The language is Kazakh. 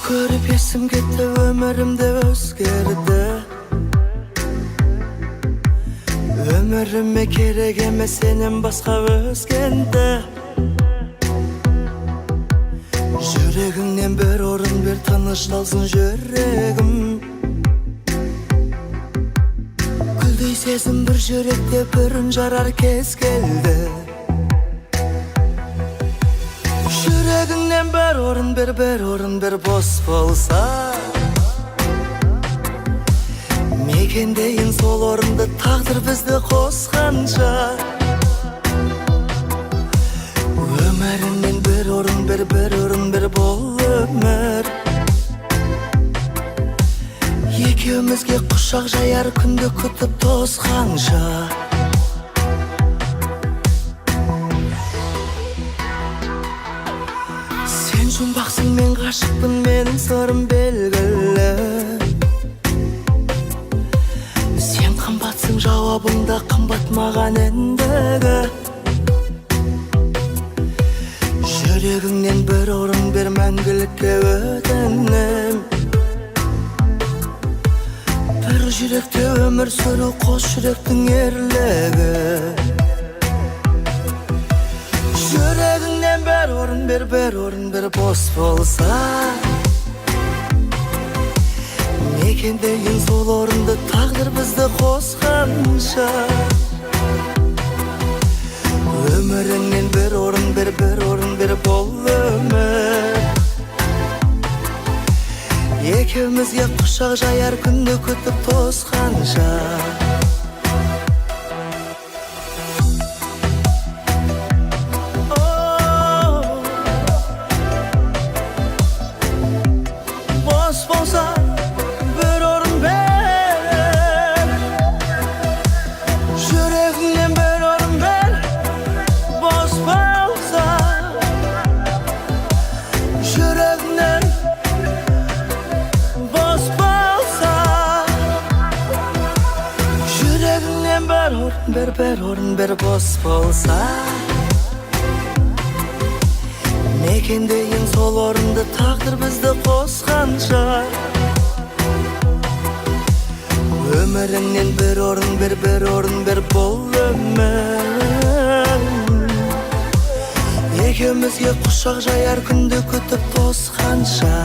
көріп есім кетті, өмірімде өзгерді. Өміріме керек емес сенен басқа өзгенді. Жүрегіңнен бір орын бер, тынышталсын жүрегім. Гүлдей сезім бір жүректе, бүрін жарар кез келді. Жүрегіңнен бір орын бер, бос болса. Мекендейін сол орынды, тағдыр бізді қосқанша. Өміріңнен бір орын бер, бол өмір. Екеумізге құшақ жаяр күнді күтіп тосқанша. Сен жұмбақсың, мен ғашықпын, менің сырым белгілі. Сен қымбатсың, жауабың да қымбат маған ендігі. Жүрегіңнен бір орын бер, мәңгілікке өтінем. Бір жүректе өмір сүру, қос жүректің ерлігі. Жүрегіңнен бір орын бер, бос болса. Мекендейін сол орынды, тағдыр бізді қосқанша. Өміріңнен бір орын бер, бол өмір. Екеумізге құшақ жаяр күнді күтіп тосқанша. Бос болса бір орын бер, жүрегіңнен бір орын бер. Бос болса жүрегіңнен, бос болса жүрегіңнен бір орын бер, бос болса. Мекендейін сол орынды, тағдыр бізді қосқанша. Өміріңнен бір орын бер, бол өмір. Екеумізге құшақ жаяр күнді күтіп тосқанша.